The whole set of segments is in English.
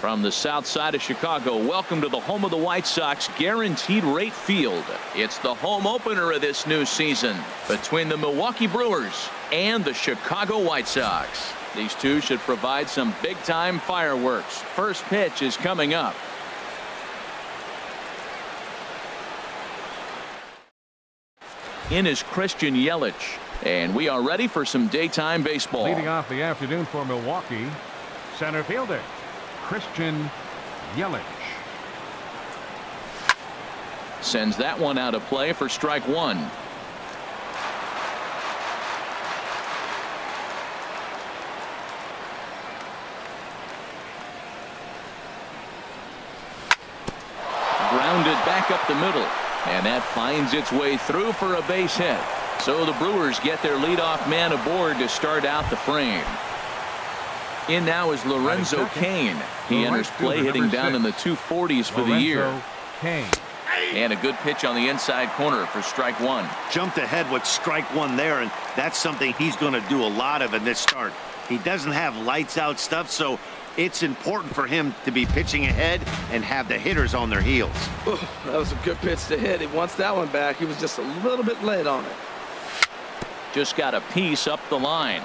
From the south side of Chicago, welcome to the home of the White Sox, Guaranteed Rate Field. It's the home opener of this new season between the Milwaukee Brewers and the Chicago White Sox. These two should provide some big-time fireworks. First pitch is coming up. In is Christian Yelich, and we are ready for some daytime baseball. Leading off the afternoon for Milwaukee, center fielder Christian Yelich. Sends that one out of play for strike one. Grounded back up the middle, and that finds its way through for a base hit. So the Brewers get their leadoff man aboard to start out the frame. In now is Lorenzo Cain. He enters play hitting down in the 240s for the year. And a good pitch on the inside corner for strike one. Jumped ahead with strike one there, and that's something he's going to do a lot of in this start. He doesn't have lights out stuff, so it's important for him to be pitching ahead and have the hitters on their heels. Ooh, that was a good pitch to hit. He wants that one back. He was just a little bit late on it. Just got a piece up the line,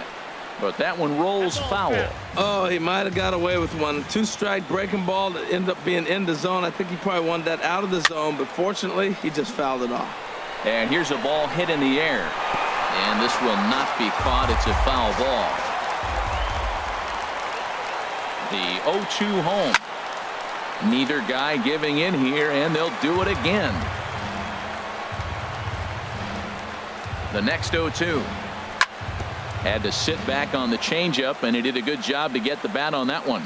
but that one rolls foul. Oh, he might have got away with one. Two-strike breaking ball that ended up being in the zone. I think he probably wanted that out of the zone, but fortunately, he just fouled it off. And here's a ball hit in the air, and this will not be caught. It's a foul ball. The 0-2 home. Neither guy giving in here, and they'll do it again. The next 0-2. Had to sit back on the changeup, and he did a good job to get the bat on that one.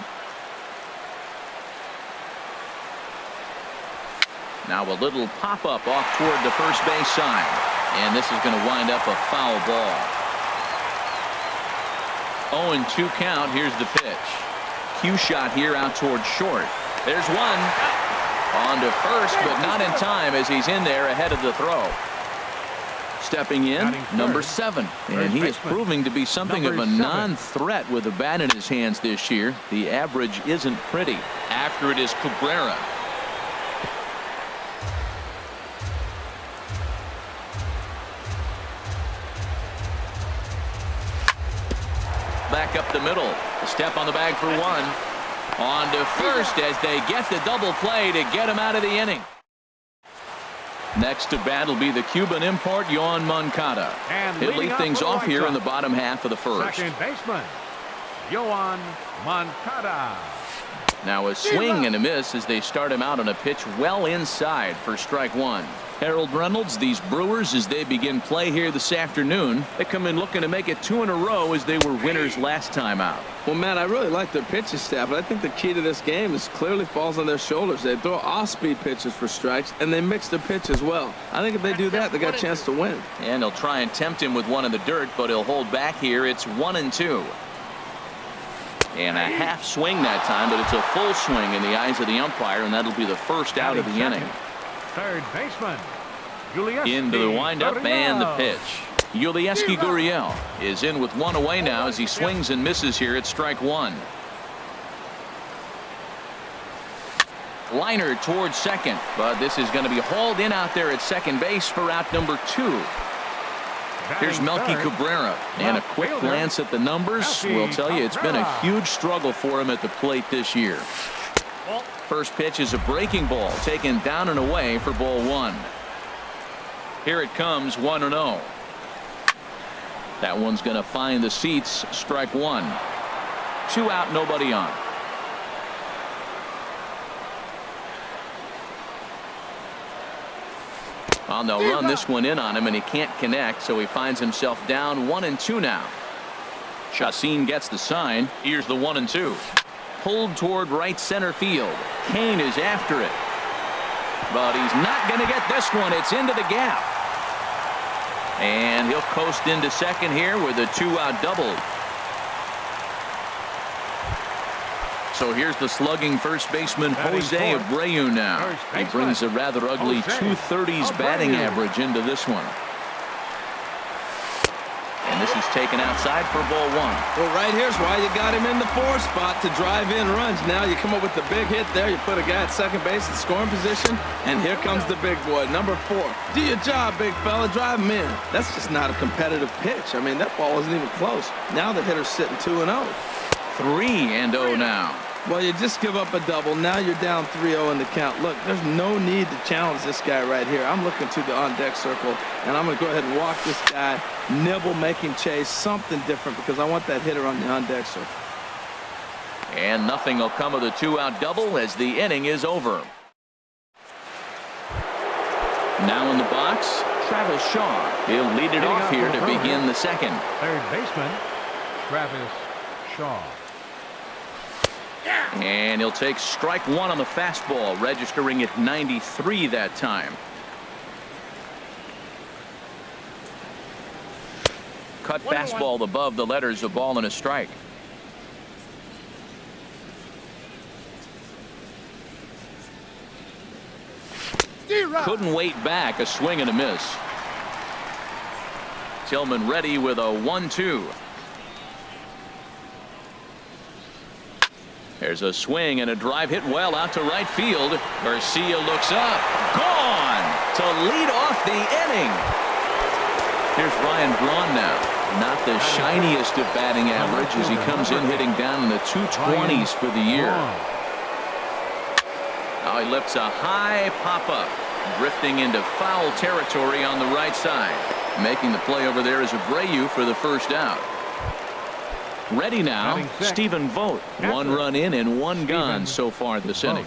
Now a little pop-up off toward the first base side, and this is going to wind up a foul ball. 0-2 count. Here's the pitch. Cue shot here out toward short. There's one. On to first, but not in time as he's in there ahead of the throw. Stepping in, number 7, and he is proving to be something of a non-threat with a bat in his hands this year. The average isn't pretty. After it is Cabrera. Back up the middle. A step on the bag for one. On to first as they get the double play to get him out of the inning. Next to bat will be the Cuban import, Yoan Moncada. He'll lead things off here in the bottom half of the first. Second baseman, Yoan Moncada. Now a swing and a miss as they start him out on a pitch well inside for strike one. Harold Reynolds, these Brewers, as they begin play here this afternoon, they come in looking to make it 2 in a row as they were winners last time out. Well, Matt, I really like their pitching staff, but I think the key to this game is clearly falls on their shoulders. They throw off-speed pitches for strikes, and they mix the pitch as well. I think if they do that, they got a chance to win. And they'll try and tempt him with one in the dirt, but he'll hold back here. It's 1-2. And a half swing that time, but it's a full swing in the eyes of the umpire, and that'll be the first out of the inning. Third baseman, into the windup and the pitch. Yulieski Gurriel is in with one away now as he swings and misses here at strike one. Liner towards second, but this is going to be hauled in out there at second base for out number 2. Here's Melky Cabrera, and a quick glance at the numbers will tell you it's been a huge struggle for him at the plate this year. First pitch is a breaking ball taken down and away for ball 1. Here it comes, 1-0. That one's going to find the seats. Strike one. 2 out, nobody on. Well, they'll run this one in on him, and he can't connect, so he finds himself down 1-2 now. Chacin gets the sign. Here's the 1-2. Pulled toward right center field. Cain is after it, but he's not going to get this one. It's into the gap, and he'll coast into second here with a 2-out double. So here's the slugging first baseman Jose Abreu now. He brings a rather ugly 230s batting average into this one. And this is taken outside for ball one. Well, right here's why you got him in the 4 spot to drive in runs. Now you come up with the big hit there. You put a guy at second base in scoring position, and here comes the big boy, number 4. Do your job, big fella. Drive him in. That's just not a competitive pitch. I mean, that ball wasn't even close. Now the hitter's sitting 2-0. 3-0 now. Well, you just give up a double. Now you're down 3-0 in the count. Look, there's no need to challenge this guy right here. I'm looking to the on-deck circle, and I'm going to go ahead and walk this guy, nibble, make him chase, something different, because I want that hitter on the on-deck circle. And nothing will come of the 2-out double as the inning is over. Now in the box, Travis Shaw. He'll lead it off here to begin the second. Third baseman, Travis Shaw. And he'll take strike one on the fastball, registering at 93 that time. Cut fastball above the letters, a ball and a strike. Couldn't wait back, a swing and a miss. Tillman ready with a 1-2. There's a swing and a drive hit well out to right field. Garcia looks up. Gone to lead off the inning. Here's Ryan Braun now. Not the shiniest of batting average as he comes in hitting down in the 220s for the year. Now he lifts a high pop-up, drifting into foul territory on the right side. Making the play over there is Abreu for the first out. Ready now, Stephen Vogt. 1 run in and 1 gone so far this inning.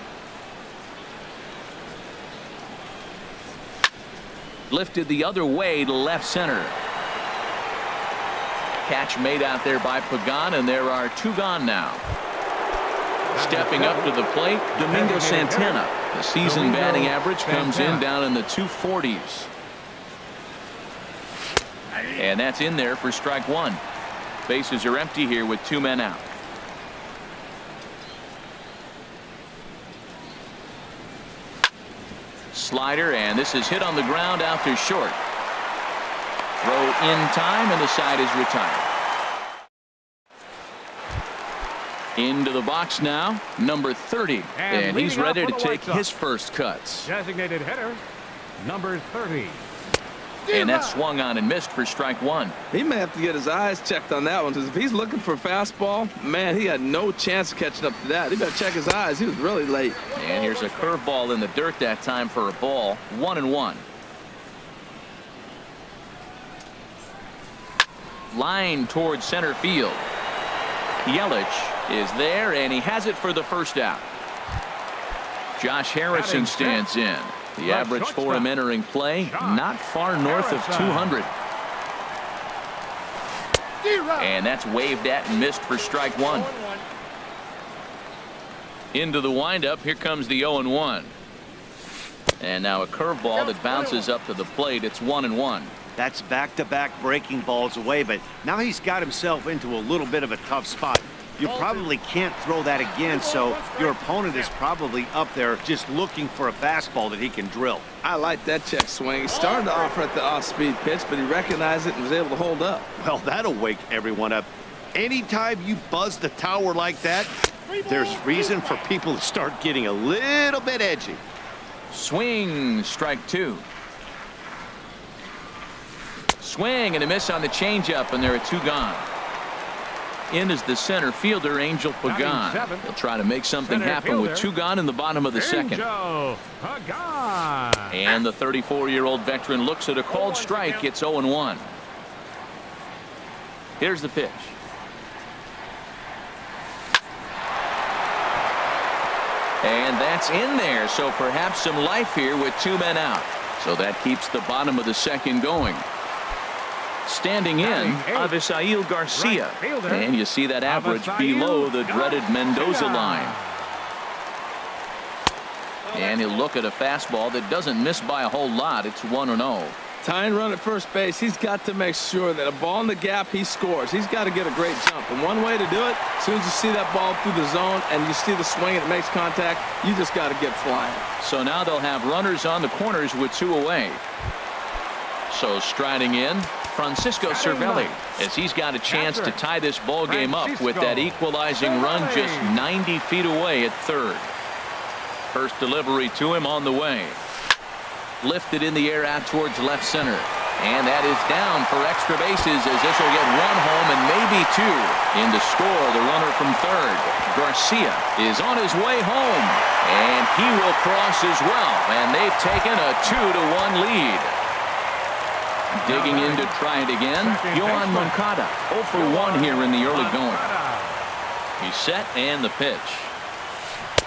Lifted the other way to left center. Catch made out there by Pagan, and there are 2 gone now. Stepping up to the plate, Domingo Santana. The season batting average comes in down in the 240s. And that's in there for strike one. Bases are empty here with 2 men out. Slider, and this is hit on the ground out to short. Throw in time, and the side is retired. Into the box now, number 30, and he's ready to take his first cuts. Designated hitter, number 30. And that swung on and missed for strike one. He may have to get his eyes checked on that one, because if he's looking for a fastball, man, he had no chance of catching up to that. He better check his eyes. He was really late. And here's a curveball in the dirt that time for a ball. 1-1. Line towards center field. Yelich is there, and he has it for the first out. Josh Harrison stands in. The average for him entering play, not far north of 200. And that's waved at and missed for strike one. Into the windup, here comes the 0-1. And now a curveball that bounces up to the plate. It's 1-1. That's back-to-back breaking balls away, but now he's got himself into a little bit of a tough spot. You probably can't throw that again, so your opponent is probably up there just looking for a fastball that he can drill. I like that check swing. He started to offer at the off-speed pitch, but he recognized it and was able to hold up. Well, that'll wake everyone up. Anytime you buzz the tower like that, there's reason for people to start getting a little bit edgy. Swing, strike two. Swing and a miss on the changeup, and there are 2 gone. In is the center fielder, Angel Pagan. He'll try to make something happen with 2 gone in the bottom of the second. And the 34-year-old veteran looks at a called strike. It's 0-1. Here's the pitch. And that's in there, so perhaps some life here with 2 men out. So that keeps the bottom of the second going. Standing in, Avisail Garcia. And you see that average below the dreaded Mendoza line. And he'll look at a fastball that doesn't miss by a whole lot. It's 1-0. Tying run at first base, he's got to make sure that a ball in the gap, he scores. He's got to get a great jump. And one way to do it, as soon as you see that ball through the zone and you see the swing and it makes contact, you just got to get flying. So now they'll have runners on the corners with 2 away. So striding in, Francisco Cervelli, as he's got a chance to tie this ball game up with that equalizing run just 90 feet away at third. First delivery to him on the way. Lifted in the air out towards left center. And that is down for extra bases as this will get one home and maybe two. In to score, the runner from third. Garcia is on his way home. And he will cross as well. And they've taken a 2-1 lead. Digging in to try it again. Yohan Moncada 0 for 1 here in the early going. He's set and the pitch.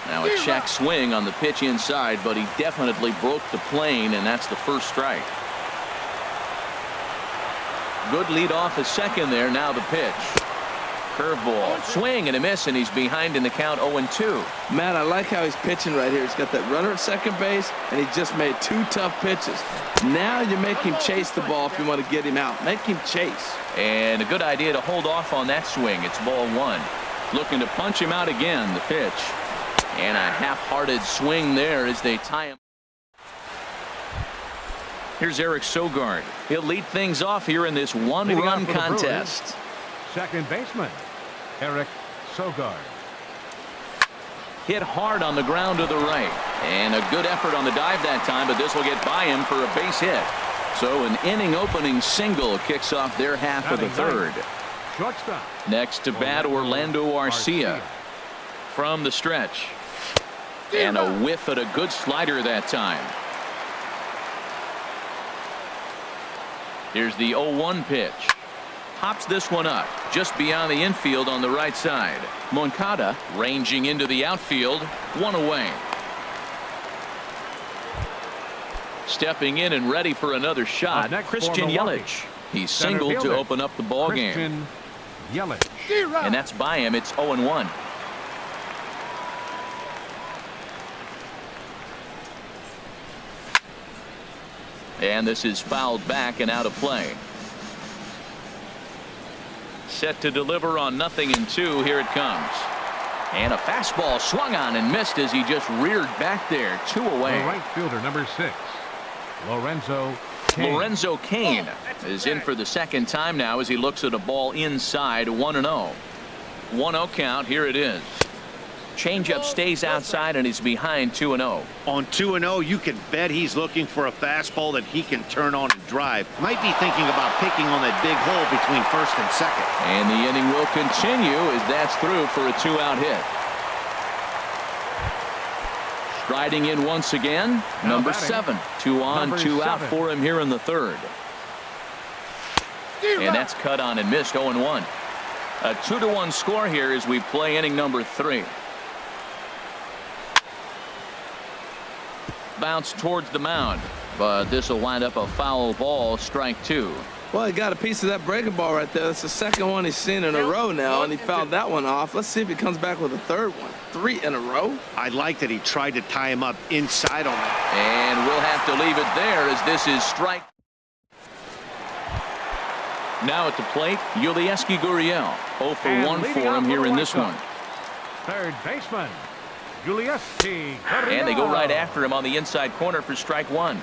Now a check swing on the pitch inside, but he definitely broke the plane, and that's the first strike. Good lead off a second there. Now the pitch. Curveball. Swing and a miss, and he's behind in the count 0-2. Matt, I like how he's pitching right here. He's got that runner at second base, and he just made 2 tough pitches. Now you make him chase the ball if you want to get him out. Make him chase. And a good idea to hold off on that swing. It's ball 1. Looking to punch him out again. The pitch. And a half-hearted swing there as they tie him. Here's Eric Sogard. He'll lead things off here in this one-run contest. Second baseman, Eric Sogard. Hit hard on the ground to the right. And a good effort on the dive that time, but this will get by him for a base hit. So an inning-opening single kicks off their half of the third. Shortstop. Next to bat, Orlando Arcia. From the stretch. And a whiff at a good slider that time. Here's the 0-1 pitch. Hops this one up just beyond the infield on the right side. Moncada ranging into the outfield. 1 away. Stepping in and ready for another shot. Christian Yelich. He's singled to open up the ball game. Yelich. And that's by him. It's 0-1. And this is fouled back and out of play. Set to deliver on 0-2. Here it comes. And a fastball swung on and missed as he just reared back there. 2 away. The right fielder, number 6, Lorenzo Cain. Lorenzo Cain is in for the second time now as he looks at a ball inside. 1-0. 1-0 count. Here it is. Changeup stays outside and he's behind 2-0. On 2-0, you can bet he's looking for a fastball that he can turn on and drive. Might be thinking about picking on that big hole between first and second. And the inning will continue as that's through for a 2-out hit. Striding in once again, number 7. 2 on, 2 out for him here in the third. And that's cut on and missed. 0-1. A 2-1 score here as we play inning number 3. Bounce towards the mound, but this will wind up a foul ball. Strike 2. Well, he got a piece of that breaking ball right there. That's the second one he's seen in a row now, and he fouled that one off. Let's see if he comes back with a third one. 3 in a row. I like that he tried to tie him up inside on that. And we'll have to leave it there as this is strike. Now at the plate, Yulieski Gurriel. 0 for 1 for him here in this one. Third baseman, Yulieski Gurriel. And they go right after him on the inside corner for strike 1.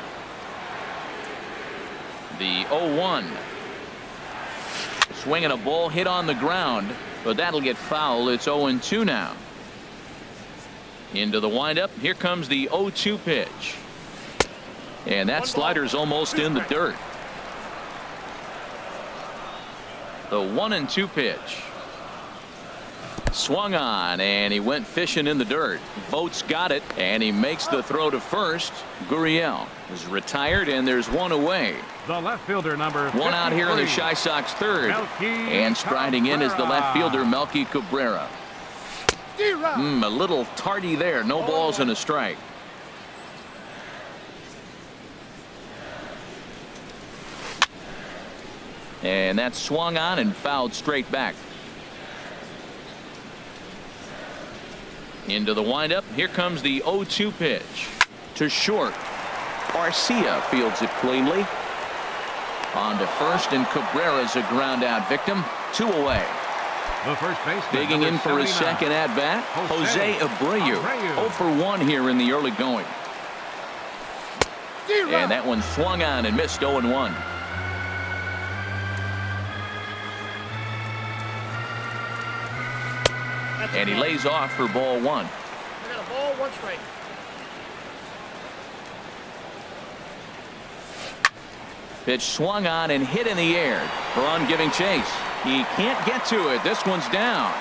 The 0-1. Swinging a ball hit on the ground, but that'll get foul. It's 0-2 now. Into the windup. Here comes the 0-2 pitch. And that slider's almost in the dirt. The 1-2 pitch. Swung on, and he went fishing in the dirt. Votes got it, and he makes the throw to first. Gurriel is retired, and there's 1 away. The left fielder, number 1 out here in the Chi Sox third. And striding in is the left fielder, Melky Cabrera. A little tardy there. No balls and a strike. And that swung on and fouled straight back. Into the windup. Here comes the 0-2 pitch. To short. Arcia fields it cleanly. On to first, and Cabrera's a ground out victim. 2 away. The first baseman, digging in for his second at bat, Jose Abreu. 0 for 1 here in the early going. And that one swung on and missed. 0-1. And he lays off for ball one. I got a ball, 1 strike. Pitch swung on and hit in the air. Braun giving chase. He can't get to it. This one's down.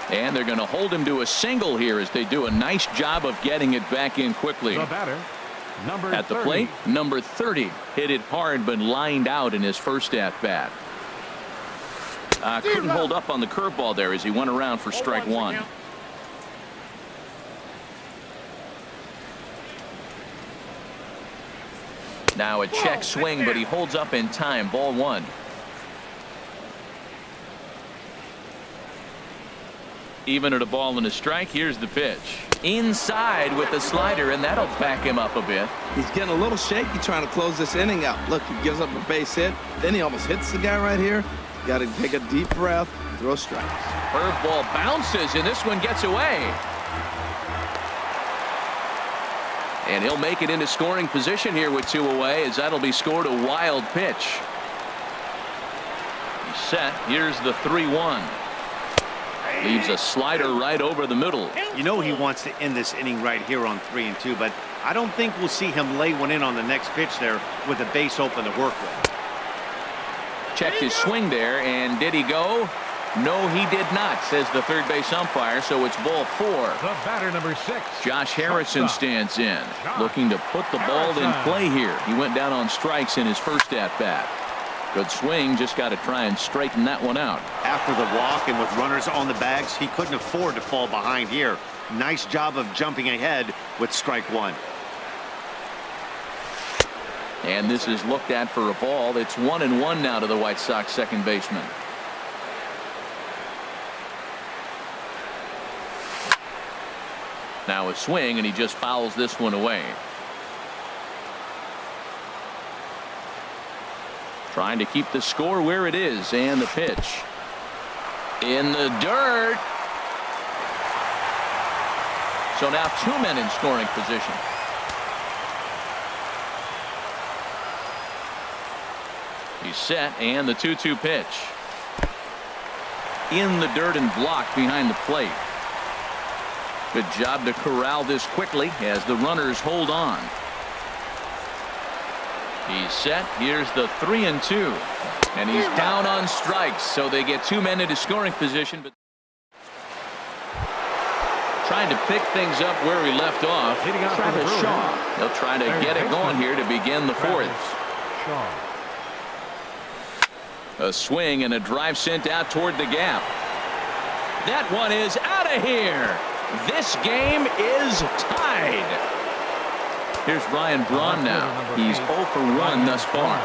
And they're going to hold him to a single here as they do a nice job of getting it back in quickly. The batter, number At the 30. plate, number 30. Hit it hard but lined out in his first at bat. Couldn't hold up on the curveball there as he went around for strike one. Now a check swing, but he holds up in time. Ball one. Even at a ball and a strike, here's the pitch. Inside with the slider, and that'll back him up a bit. He's getting a little shaky trying to close this inning out. Look, he gives up a base hit. Then he almost hits the guy right here. Got to take a deep breath, throw strikes. Curveball bounces, and this one gets away. And he'll make it into scoring position here with 2 away, as that'll be scored a wild pitch. He's set. Here's the 3-1. Leaves a slider right over the middle. You know he wants to end this inning right here on 3-2, but I don't think we'll see him lay one in on the next pitch there with a base open to work with. Checked his swing there, and did he go? No, he did not, says the third base umpire, so it's ball 4. The batter, number 6. Josh Harrison stands in, looking to put the ball in play here. He went down on strikes in his first at-bat. Good swing, just got to try and straighten that one out. After the walk and with runners on the bags, he couldn't afford to fall behind here. Nice job of jumping ahead with strike one. And this is looked at for a ball. It's 1-1 now to the White Sox second baseman. Now a swing, and he just fouls this one away. Trying to keep the score where it is, and the pitch. In the dirt. So now 2 men in scoring position. He's set, and the 2-2 pitch. In the dirt and blocked behind the plate. Good job to corral this quickly as the runners hold on. He's set. Here's the 3-2. And he's down on strikes, so they get 2 men into scoring position. But trying to pick things up where he left off. Travis Shaw. They'll try to get it going here to begin the 4th. A swing and a drive sent out toward the gap. That one is out of here. This game is tied. Here's Ryan Braun now. He's 0 for 1 thus far.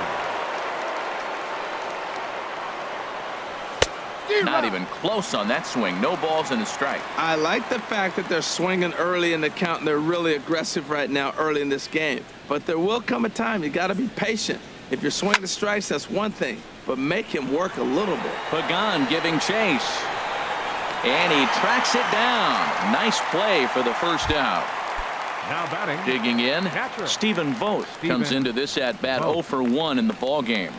Not even close on that swing. No balls and a strike. I like the fact that they're swinging early in the count, and they're really aggressive right now early in this game. But there will come a time you got to be patient. If you're swinging the strikes, that's one thing, but make him work a little bit. Pagan giving chase. And he tracks it down. Nice play for the first out. Now batting. Digging in, catcher. Stephen Vogt comes into this at bat 0 for 1 in the ball game.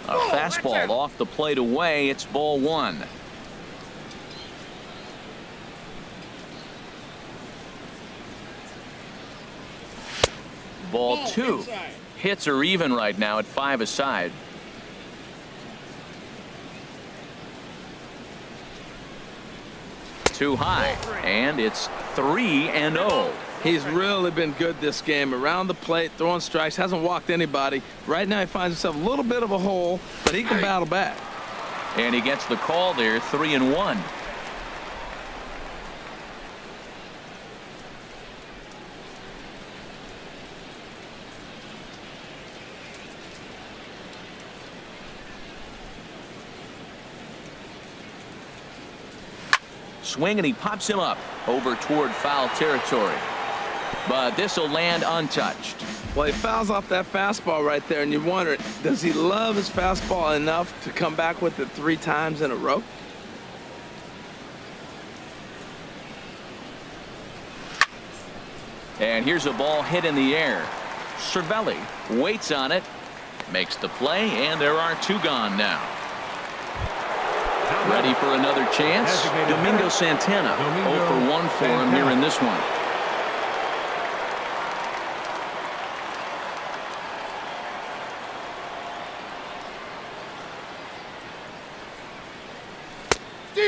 A fastball off the plate away. It's ball 1. Ball 2. Hits are even right now at 5 aside. Too high, and it's 3-0. He's really been good this game. Around the plate, throwing strikes, hasn't walked anybody. Right now he finds himself a little bit of a hole, but he can battle back. And he gets the call there, 3-1. Swing, and he pops him up over toward foul territory. But this will land untouched. Well, he fouls off that fastball right there, and you wonder, does he love his fastball enough to come back with it 3 times in a row? And here's a ball hit in the air. Cervelli waits on it. Makes the play, and there are 2 gone now. Ready for another chance. Domingo Santana. 0 for 1 for him here in this one.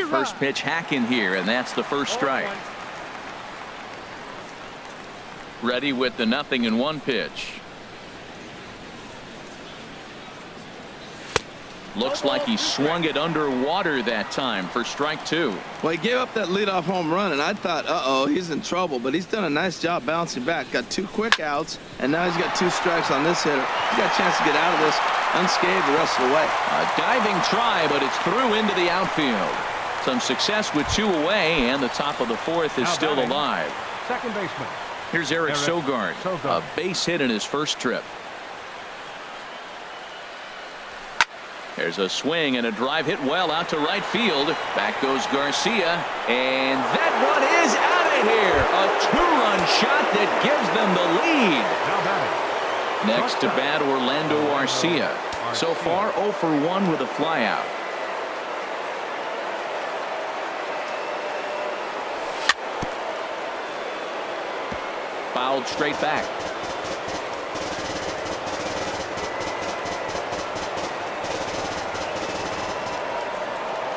First pitch hacking here, and that's the first strike. Ready with the 0-1 pitch. Looks like he swung it underwater that time for strike 2. Well, he gave up that leadoff home run, and I thought, uh-oh, he's in trouble. But he's done a nice job bouncing back. Got 2 quick outs, and now he's got 2 strikes on this hitter. He's got a chance to get out of this unscathed the rest of the way. A diving try, but it's through into the outfield. Some success with 2 away, and the top of the 4th is still alive. Second baseman. Here's Eric Sogard. A base hit in his first trip. There's a swing and a drive hit well out to right field. Back goes Garcia, and that one is out of here. A 2-run shot that gives them the lead. Next to bat, Orlando Arcia. So far 0 for 1 with a flyout. Fouled straight back.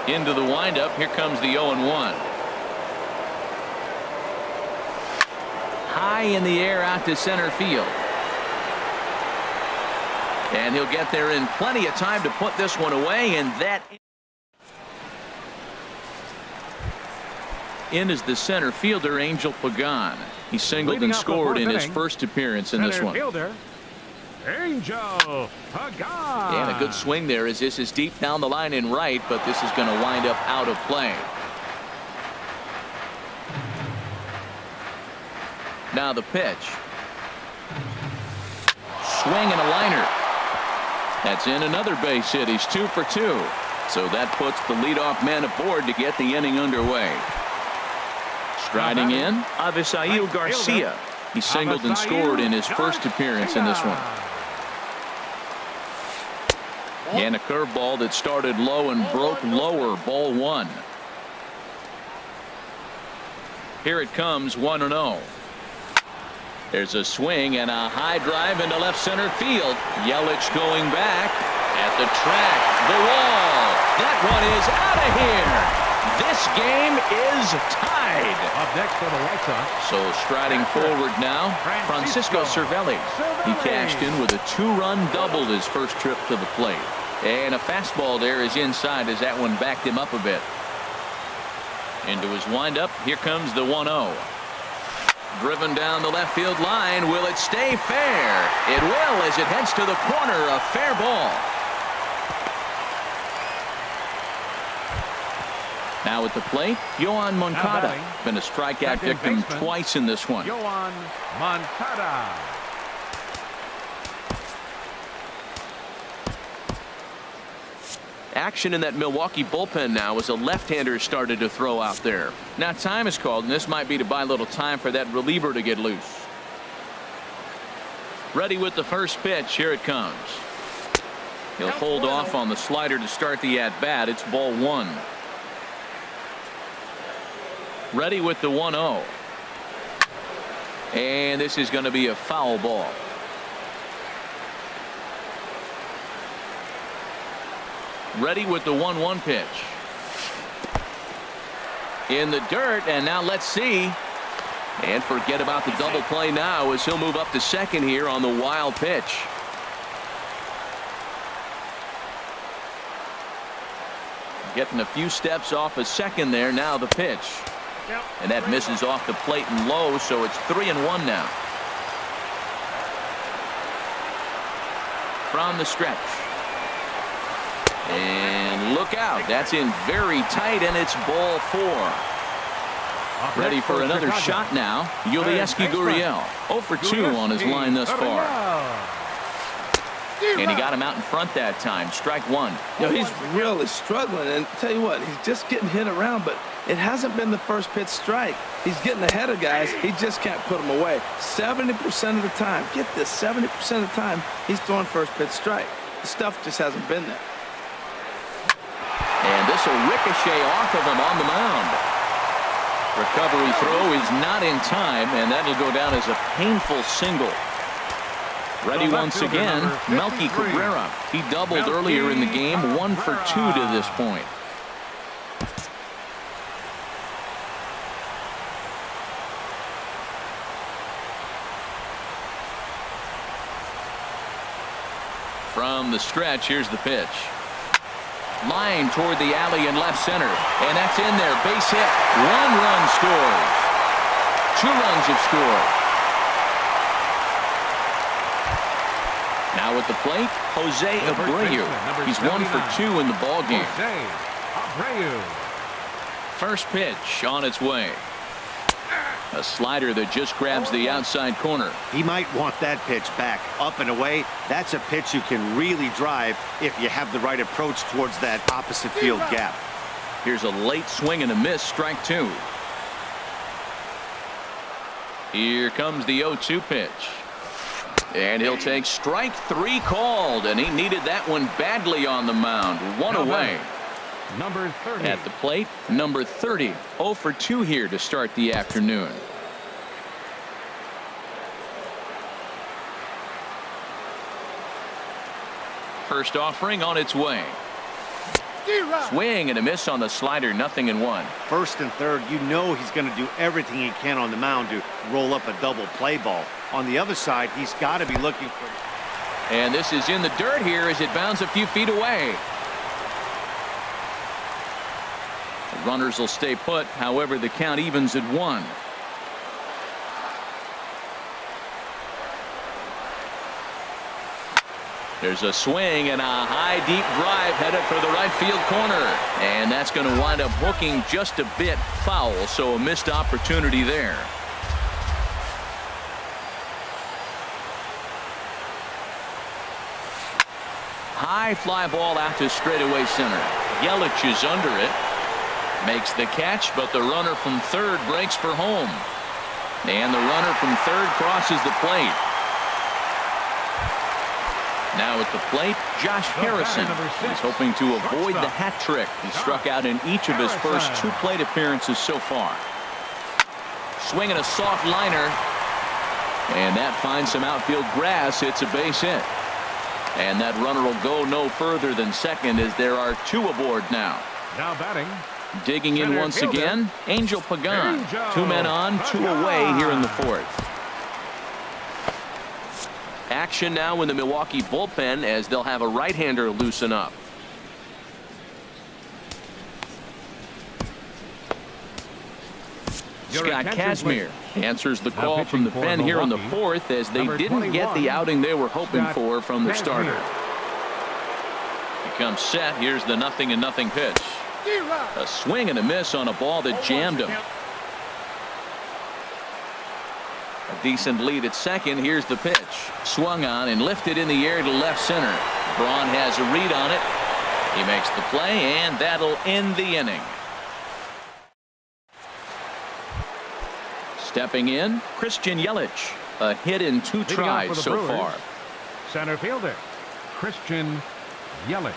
Into the windup. Here comes the 0-1. High in the air out to center field. And he'll get there in plenty of time to put this one away, and that in is the center fielder, Angel Pagan. He singled and scored in his first appearance in this one. Fielder, Angel Pagan. And a good swing there as this is deep down the line in right, but this is going to wind up out of play. Now the pitch. Swing and a liner. That's in another base hit. He's 2 for 2. So that puts the leadoff man aboard to get the inning underway. Striding in, Avisail Garcia. He singled and scored in his first appearance in this one. And a curveball that started low and broke lower. Ball 1. Here it comes, 1-0. There's a swing and a high drive into left center field. Yelich going back at the track. The wall. That one is out of here. This game is tied. Up next for the White Sox. So striding forward now, Francisco Cervelli. He cashed in with a 2-run double his first trip to the plate. And a fastball there is inside as that one backed him up a bit. Into his windup. Here comes the 1-0. Driven down the left field line. Will it stay fair? It will as it heads to the corner. A fair ball. Now at the plate, Yoan Moncada. Been a strikeout victim twice in this one. Yoan Moncada. Action in that Milwaukee bullpen now as a left-hander started to throw out there. Now time is called, and this might be to buy a little time for that reliever to get loose. Ready with the first pitch. Here it comes. He'll hold off on the slider to start the at-bat. It's ball 1. Ready with the 1-0. And this is going to be a foul ball. Ready with the 1-1 pitch. In the dirt, and now let's see. And forget about the double play now as he'll move up to second here on the wild pitch. Getting a few steps off a second there. Now the pitch. And that misses off the plate and low, so it's 3-1 now. From the stretch. And look out. That's in very tight, and it's ball 4. Ready for another shot now. Yulieski Gurriel. 0 for 2 on his line thus far. And he got him out in front that time. Strike one. He's really struggling, and tell you what, he's just getting hit around, but it hasn't been the first pitch strike. He's getting ahead of guys. He just can't put them away. 70% of the time, get this, 70% of the time, he's throwing first pitch strike. The stuff just hasn't been there. And this will ricochet off of him on the mound. Recovery throw is not in time, and that'll go down as a painful single. Ready once again, Melky Cabrera. He doubled earlier in the game, 1 for 2 to this point. From the stretch, here's the pitch. Line toward the alley in left center, and that's in there. Base hit. 1 run scores. 2 runs have scored. Now at the plate, Jose Abreu. He's 1 for 2 in the ball game. First pitch on its way. A slider that just grabs the outside corner. He might want that pitch back, up and away. That's a pitch you can really drive if you have the right approach towards that opposite field gap. Here's a late swing and a miss, strike 2. Here comes the 0-2 pitch. And he'll take strike 3 called, and he needed that one badly on the mound. 1 away. Number 30. At the plate, number 30. 0 for 2 here to start the afternoon. First offering on its way. Swing and a miss on the slider, 0-1. First and third, you know he's going to do everything he can on the mound to roll up a double play ball. On the other side, he's got to be looking for... And this is in the dirt here as it bounds a few feet away. The runners will stay put, however the count evens at 1. There's a swing and a high deep drive headed for the right field corner, and that's going to wind up hooking just a bit foul, so a missed opportunity there. High fly ball out to straightaway center. Yelich is under it, makes the catch, but the runner from third breaks for home, and the runner from third crosses the plate. Now at the plate, Josh Harrison. He's hoping to avoid the hat trick. He struck out in each of his first 2 plate appearances so far. Swinging a soft liner, and that finds some outfield grass. It's a base hit, and that runner will go no further than second as there are 2 aboard now. Now batting. Digging in once again, Angel Pagan. 2 men on, 2 away here in the 4th. Action now in the Milwaukee bullpen as they'll have a right-hander loosen up. Scott Kazmir answers the call from the pen here in the 4th as they didn't get the outing they were hoping for from the starter. He comes set. Here's the 0-0 pitch. A swing and a miss on a ball that jammed him. A decent lead at second. Here's the pitch. Swung on and lifted in the air to left center. Braun has a read on it. He makes the play, and that'll end the inning. Stepping in, Christian Yelich. A hit in 2 tries so far. Center fielder, Christian Yelich.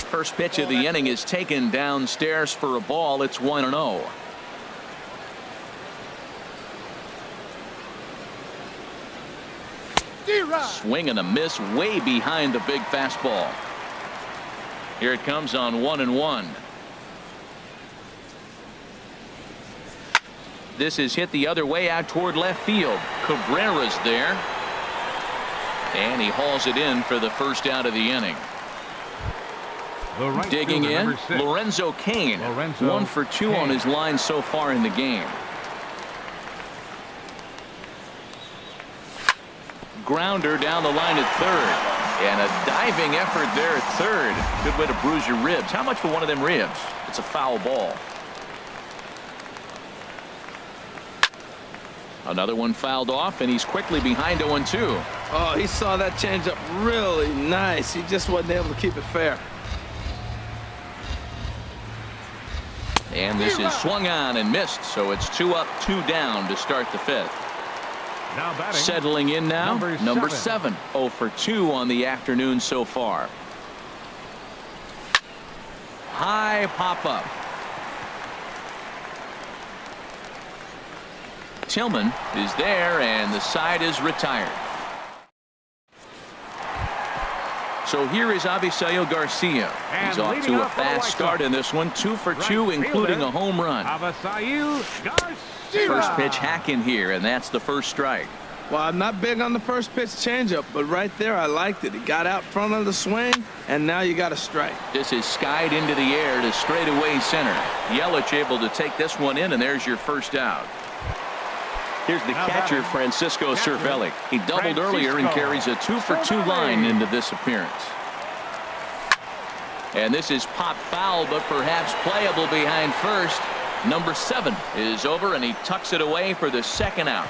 First pitch of the inning is taken downstairs for a ball. It's 1-0. Swing and a miss way behind the big fastball. Here it comes on 1-1. This is hit the other way out toward left field. Cabrera's there, and he hauls it in for the first out of the inning. Digging in, Lorenzo Cain. 1 for 2 on his line so far in the game. Grounder down the line at third, and a diving effort there at third. Good way to bruise your ribs. How much for one of them ribs? It's a foul ball. Another one fouled off, and he's quickly behind 0-2. Oh, he saw that changeup really nice. He just wasn't able to keep it fair. And this is swung on and missed, so it's 2 up, 2 down to start the 5th. Now batting. Settling in now, number 7. 7. 0 for 2 on the afternoon so far. High pop-up. Tillman is there, and the side is retired. So here is Avisail Garcia. He's off to a fast start in this one. 2 for 2, including a home run. Avisail Garcia. First pitch hack in here, and that's the first strike. Well, I'm not big on the first pitch changeup, but right there I liked it. He got out front of the swing, and now you got a strike. This is skied into the air to straightaway center. Yelich able to take this one in, and there's your first out. Here's the catcher, Francisco Cervelli. He doubled earlier and carries a 2 for 2 line into this appearance. And this is pop foul, but perhaps playable behind first. Number 7 is over, and he tucks it away for the second out.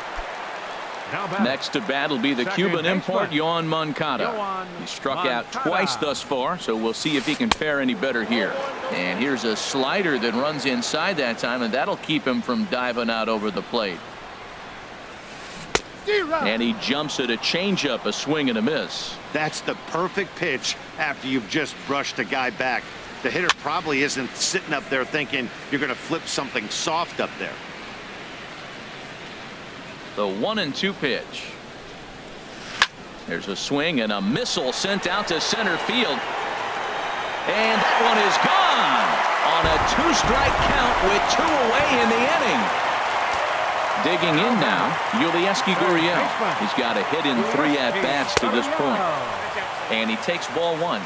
Next to bat will be the Cuban import, Yoan Moncada. He struck out twice thus far, so we'll see if he can fare any better here. And here's a slider that runs inside that time, and that'll keep him from diving out over the plate. And he jumps at a changeup, a swing and a miss. That's the perfect pitch after you've just brushed a guy back. The hitter probably isn't sitting up there thinking you're going to flip something soft up there. The 1-2 pitch. There's a swing and a missile sent out to center field. And that one is gone on a 2-strike count with 2 away in the inning. Digging in now, Yulieski Gurriel. He's got a hit in 3 at-bats to this point. And he takes ball 1.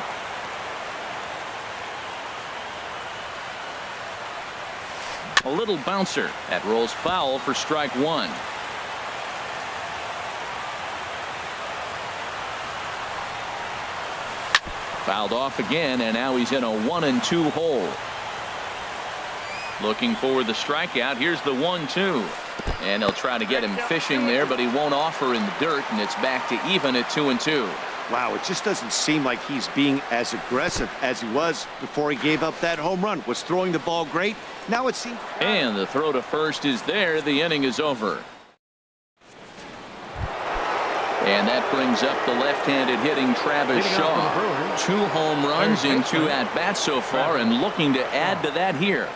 A little bouncer. That rolls foul for strike 1. Fouled off again, and now he's in a 1-2 hole. Looking for the strikeout. Here's the 1-2. And they'll try to get him fishing there, but he won't offer in the dirt, and it's back to even at 2-2. Wow, it just doesn't seem like he's being as aggressive as he was before he gave up that home run. Was throwing the ball great. Now it seems. And the throw to first is there. The inning is over. And that brings up the left-handed hitting Travis Shaw. 2 home runs in 2 at-bats so far, and looking to add to that here.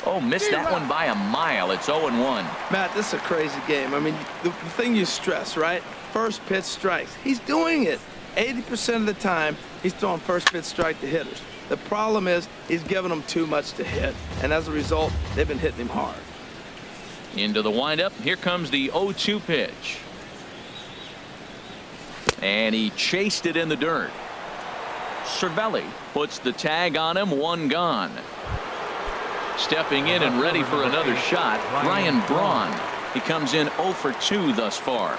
Oh, missed that one by a mile. It's 0-1. Matt, this is a crazy game. I mean, the thing you stress, right? First pitch strikes. He's doing it. 80% of the time, he's throwing first pitch strike to hitters. The problem is he's giving them too much to hit, and as a result, they've been hitting him hard. Into the windup. Here comes the 0-2 pitch. And he chased it in the dirt. Cervelli puts the tag on him. 1 gone. Stepping in and ready for another shot, Ryan Braun. He comes in 0 for 2 thus far.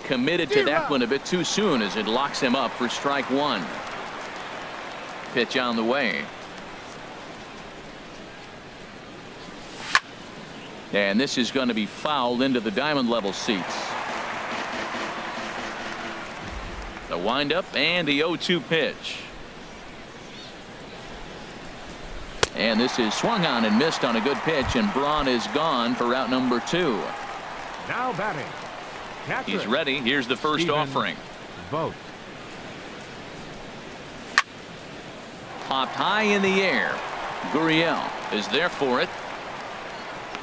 Committed to that one a bit too soon as it locks him up for strike 1. Pitch on the way. And this is going to be fouled into the diamond level seats. The windup and the 0-2 pitch. And this is swung on and missed on a good pitch, and Braun is gone for out number 2. Now batting. Catcher. He's ready. Here's the first offering. Vote. Popped high in the air. Gurriel is there for it.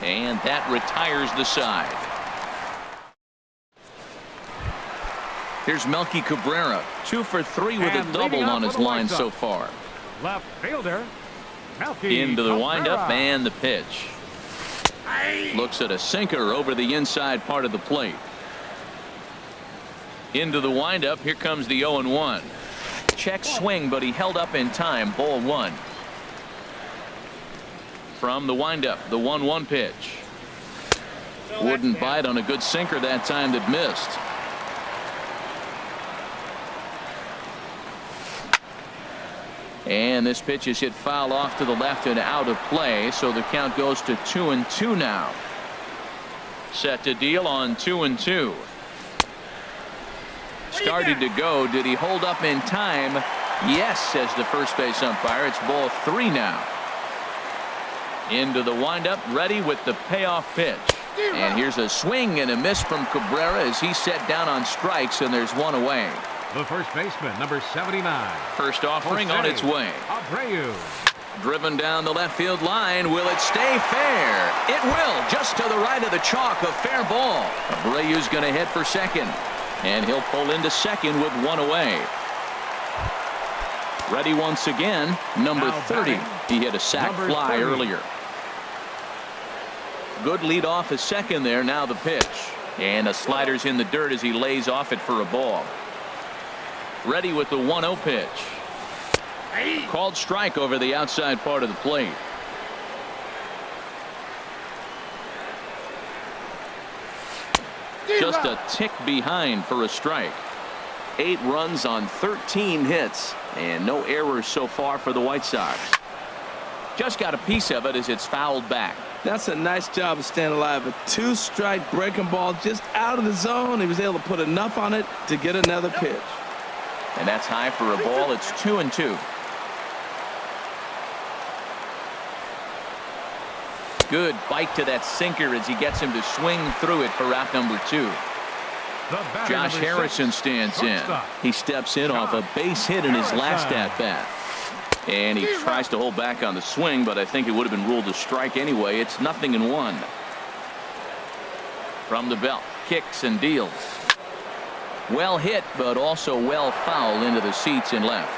And that retires the side. Here's Melky Cabrera. 2 for 3 with And a double on his line so far. Left fielder. Melky Into the windup Cabrera. and the pitch. Looks at a sinker over the inside part of the plate. Into the windup. Here comes the 0-1. Check swing, but he held up in time. Ball 1. From the windup, the 1-1 pitch. Wouldn't bite on a good sinker that time that missed. And this pitch is hit foul off to the left and out of play, so the count goes to 2-2 now. Set to deal on 2-2. Started to go. Did he hold up in time? Yes, says the first base umpire. It's ball 3 now. Into the windup, ready with the payoff pitch. And here's a swing and a miss from Cabrera as he's set down on strikes, and there's one away. The first baseman, number 79. First offering on its way. Abreu. Driven down the left field line. Will it stay fair? It will. Just to the right of the chalk. A fair ball. Abreu's going to head for second. And he'll pull into second with one away. Ready once again. Number 30. He hit a sac fly earlier. Good lead off at second there. Now the pitch. And a slider's in the dirt as he lays off it for a ball. Ready with the 1-0 pitch. Called strike over the outside part of the plate. Just a tick behind for a strike. 8 runs on 13 hits and no errors so far for the White Sox. Just got a piece of it as it's fouled back. That's a nice job of staying alive. A 2-strike breaking ball just out of the zone. He was able to put enough on it to get another pitch. And that's high for a ball. It's 2-2. Good bite to that sinker as he gets him to swing through it for out number 2. Josh Harrison stands in. He steps in off a base hit in his last at bat. And he tries to hold back on the swing, but I think it would have been ruled a strike anyway. It's 0-1. From the belt, kicks and deals. Well hit, but also well fouled into the seats and left.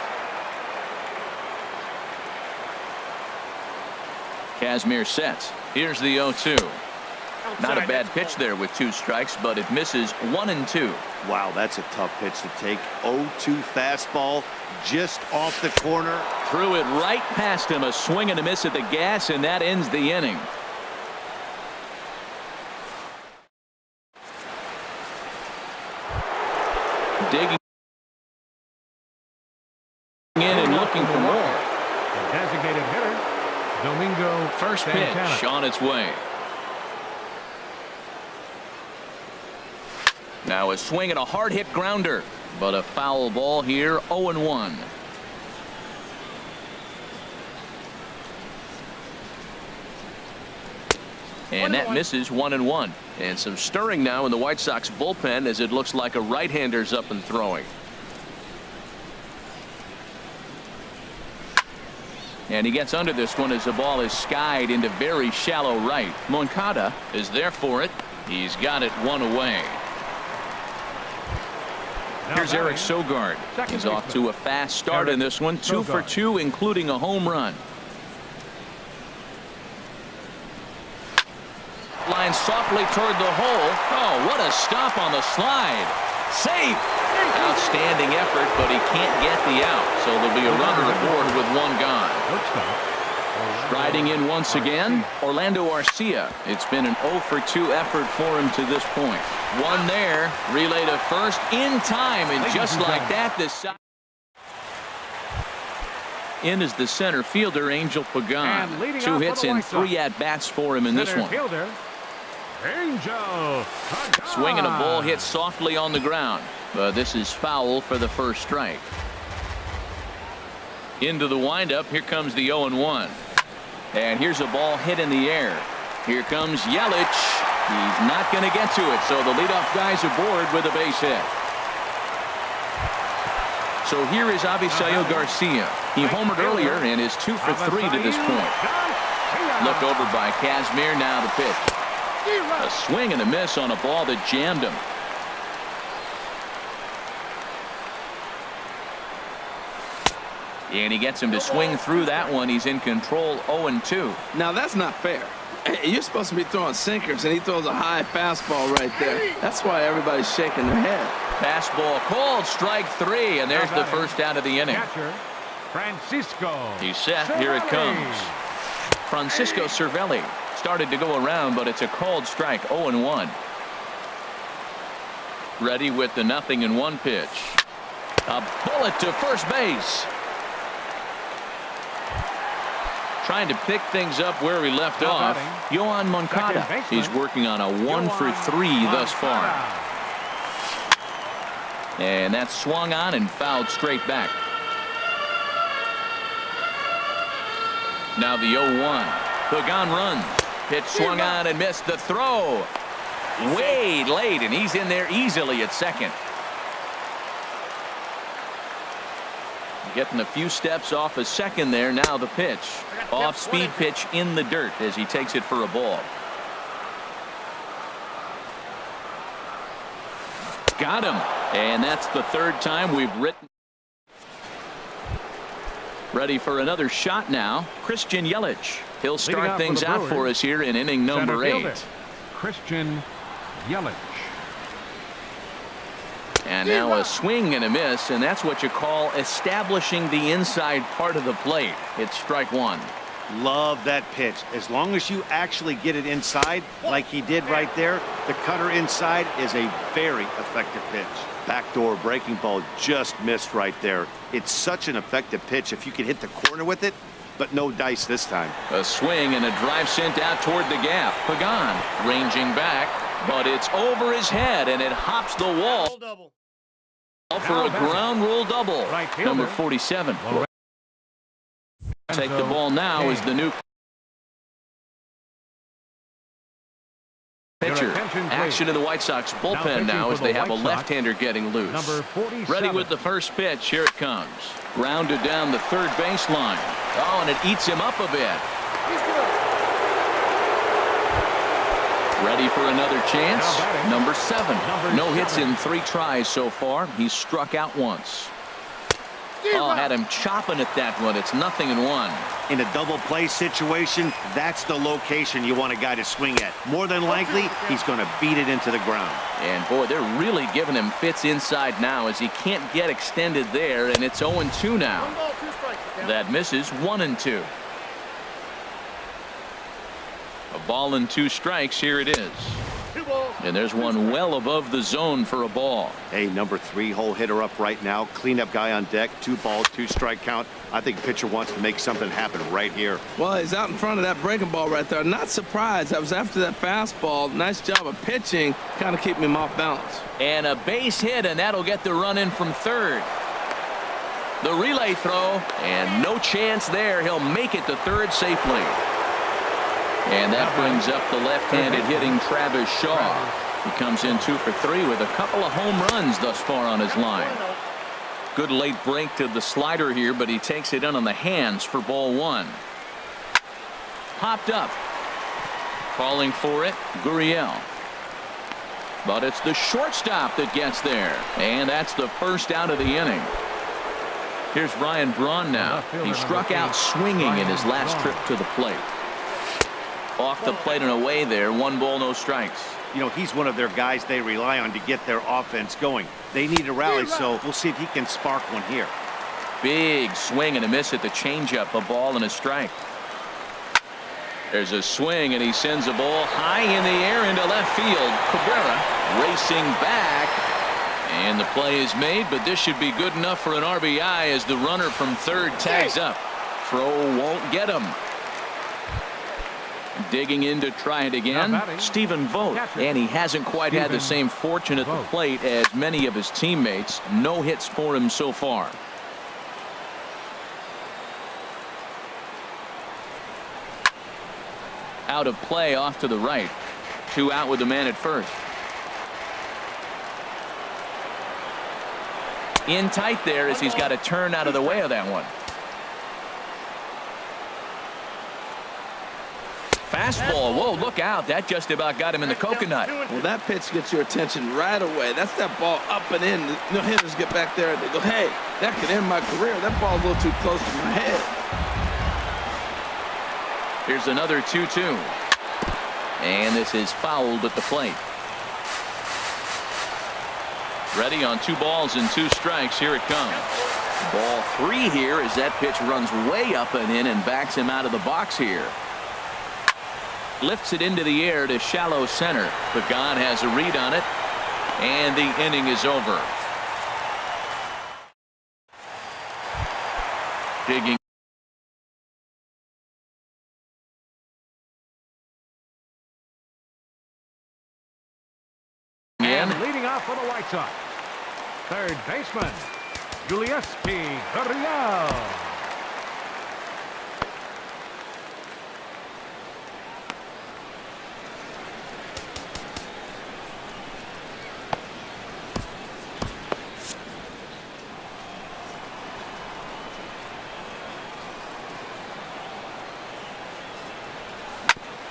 Kazmir sets. Here's the 0-2. Not a bad pitch there with 2 strikes, but it misses 1-2. Wow, that's a tough pitch to take. 0-2 fastball just off the corner. Threw it right past him. A swing and a miss at the gas, and that ends the inning. Digging in and looking for more. The designated hitter, Domingo. First pitch on its way. Now a swing and a hard hit grounder, but a foul ball here. 0-1. And that misses 1-1. And some stirring now in the White Sox bullpen as it looks like a right-hander's up and throwing. And he gets under this one as the ball is skied into very shallow right. Moncada is there for it. He's got it one away. Here's Eric Sogard. He's off to a fast start in this one. 2 for 2, including a home run. Line softly toward the hole. Oh, what a stop on the slide. Safe. Outstanding effort, but he can't get the out. So there'll be a runner aboard with 1 gone. Striding in once again, Orlando Arcia. It's been an 0 for 2 effort for him to this point. 1 there. Relay to first in time, and just like that, this side. In is the center fielder, Angel Pagan. 2 hits and 3 at-bats for him in this one. Angel. Swinging a ball hit softly on the ground. But this is foul for the first strike. Into the windup. Here comes the 0-1. And here's a ball hit in the air. Here comes Yelich. He's not going to get to it. So the leadoff guy's aboard with a base hit. So here is Avisail Garcia. He homered earlier and is 2 for 3 to this point. Look over by Kazmir. Now the pitch. A swing and a miss on a ball that jammed him. And he gets him to swing through that one. He's in control. 0-2. Now that's not fair. You're supposed to be throwing sinkers, and he throws a high fastball right there. That's why everybody's shaking their head. Fastball called, strike 3, and there's the first out of the inning. Catcher, Francisco. He's set. Here it comes. Francisco Cervelli started to go around, but it's a called strike. 0-1. Ready with the 0-1 pitch. A bullet to first base. Trying to pick things up where we left Now off. batting, Yohan Moncada. second baseman, He's working on a 1-for-3 thus far. And that's swung on and fouled straight back. Now the 0-1. Pagan runs. Pitch swung on and missed the throw. Way late, and he's in there easily at second. Getting a few steps off a second there. Now the pitch. Off-speed pitch in the dirt as he takes it for a ball. Got him. And that's the third time we've written. Ready for another shot now. Christian Yelich. He'll start things out for us here in inning number 8. Christian Yelich. And now a swing and a miss, and that's what you call establishing the inside part of the plate. It's strike one. Love that pitch. As long as you actually get it inside, like he did right there, the cutter inside is a very effective pitch. Backdoor breaking ball just missed right there. It's such an effective pitch if you can hit the corner with it, but no dice this time. A swing and a drive sent out toward the gap. Pagan ranging back, but it's over his head, and it hops the wall Double. for a ground rule double. Right fielder. Number 47. Take the ball now is the new pitcher. Action in the White Sox bullpen now as they have a left-hander getting loose. Number 47. Ready with the first pitch. Here it comes. Grounded down the third baseline. Oh, and it eats him up a bit. He's good. Ready for another chance. Now batting. Number 7. Number No hits 7. in 3 tries so far. He's struck out once. Oh, had him chopping at that one. It's 0-1. In a double play situation, that's the location you want a guy to swing at. More than likely, he's going to beat it into the ground. And boy, they're really giving him fits inside now as he can't get extended there, and it's 0-2 now. 1 ball, 2 strikes. That misses. 1-2. A ball and 2 strikes. Here it is. 2 balls. And there's one well above the zone for a ball. Hey, number 3 hole hitter up right now. Cleanup guy on deck. 2 balls, 2 strike count. I think pitcher wants to make something happen right here. Well, he's out in front of that breaking ball right there. Not surprised. I was after that fastball. Nice job of pitching. Kind of keeping him off balance. And a base hit, and that'll get the run in from third. The relay throw, and no chance there. He'll make it to third safely. And that brings up the left-handed hitting Travis Shaw. He comes in 2 for 3 with a couple of home runs thus far on his line. Good late break to the slider here, but he takes it in on the hands for ball 1. Popped up. Calling for it, Gurriel. But it's the shortstop that gets there. And that's the first out of the inning. Here's Ryan Braun now. He struck out swinging in his last trip to the plate. Off the plate and away there. 1 ball, no strikes. You know, he's one of their guys they rely on to get their offense going. They need a rally, so we'll see if he can spark one here. Big swing and a miss at the changeup. A ball and a strike. There's a swing, and he sends a ball high in the air into left field. Cabrera racing back. And the play is made, but this should be good enough for an RBI as the runner from third tags up. Throw won't get him. Digging in to try it again, Stephen Vogt, and he hasn't quite had the same fortune at the plate as many of his teammates. No hits for him so far. Out of play off to the right. 2 out with the man at first. In tight there as he's got to turn out of the way of that one. Fastball. Whoa, look out. That just about got him in the coconut. Well, that pitch gets your attention right away. That's that ball up and in. No hitters get back there and they go, hey, that could end my career. That ball's a little too close to my head. Here's another 2-2. And this is fouled at the plate. Ready on 2 balls and 2 strikes. Here it comes. Ball 3 here as that pitch runs way up and in and backs him out of the box here. Lifts it into the air to shallow center. Pagan has a read on it, and the inning is over. Digging in. And leading off for the White Sox, third baseman, Gurriel.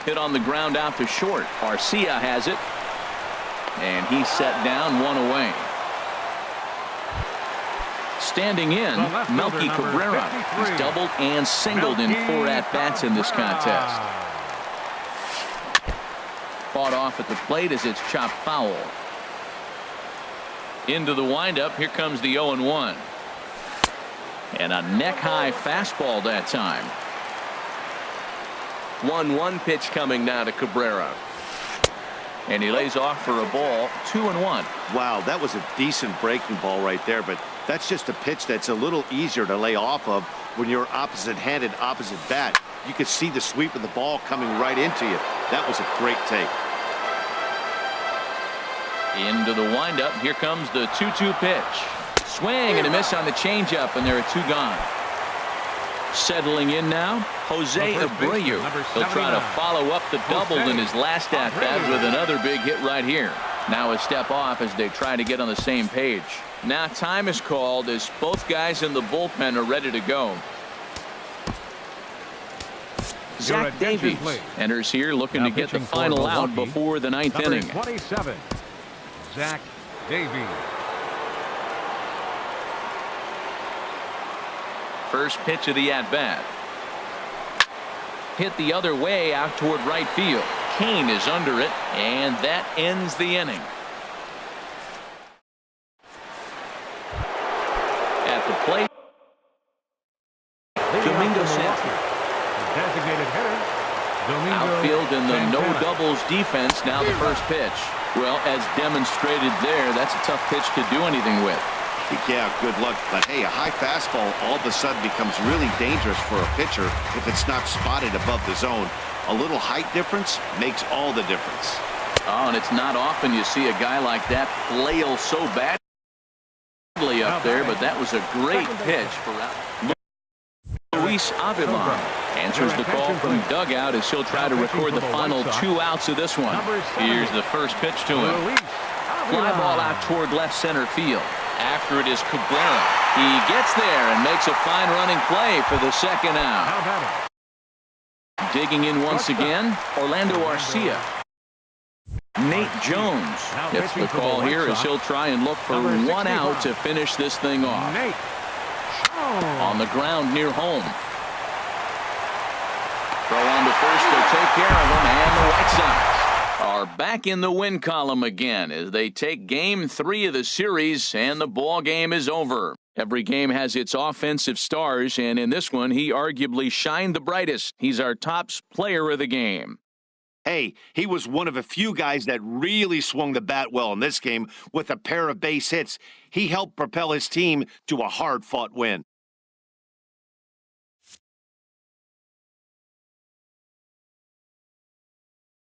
Hit on the ground out to short. Arcia has it. And he's set down, one away. Standing in, Melky Cabrera. He's doubled and singled in 4 at-bats in this contest. Fought off at the plate as it's chopped foul. Into the windup. Here comes the 0-1. And a neck-high fastball that time. 1-1 pitch coming now to Cabrera. And he lays off for a ball. 2-1. Wow, that was a decent breaking ball right there, but that's just a pitch that's a little easier to lay off of when you're opposite-handed, opposite bat. You could see the sweep of the ball coming right into you. That was a great take. Into the windup. Here comes the 2-2 pitch. Swing and a miss on the changeup, and there are 2 gone. Settling in now, Jose Abreu. He'll try to follow up the double in his last at-bat with another big hit right here. Now a step off as they try to get on the same page. Now time is called as both guys in the bullpen are ready to go. Zach Davies enters here looking to get the final out before the 9th inning. 27, Zach Davies. First pitch of the at-bat. Hit the other way out toward right field. Kane is under it, and that ends the inning. At the plate, Domingo Sanchez. Designated hitter, Domingo outfield in the Santana. no doubles defense. Now the first pitch. Well, as demonstrated there, that's a tough pitch to do anything with. Yeah, good luck. But hey, a high fastball all of a sudden becomes really dangerous for a pitcher if it's not spotted above the zone. A little height difference makes all the difference. Oh, and it's not often you see a guy like that flail so badly up there, but that was a great pitch for Luis Avilan. Answers the call from dugout as he'll try to record the final 2 outs of this one. Here's the first pitch to him. Fly ball out toward left center field. After it is Cabrera. He gets there and makes a fine running play for the second out. How about it? Digging in once again, Orlando Arcia. Nate Jones gets the call here as he'll try and look for 1 out to finish this thing off. Nate On the ground near home. Throw on to first to take care of him, and the White Sox are back in the win column again as they take game 3 of the series, and the ball game is over. Every game has its offensive stars, and in this one, he arguably shined the brightest. He's our top player of the game. Hey, he was one of a few guys that really swung the bat well in this game with a pair of base hits. He helped propel his team to a hard-fought win.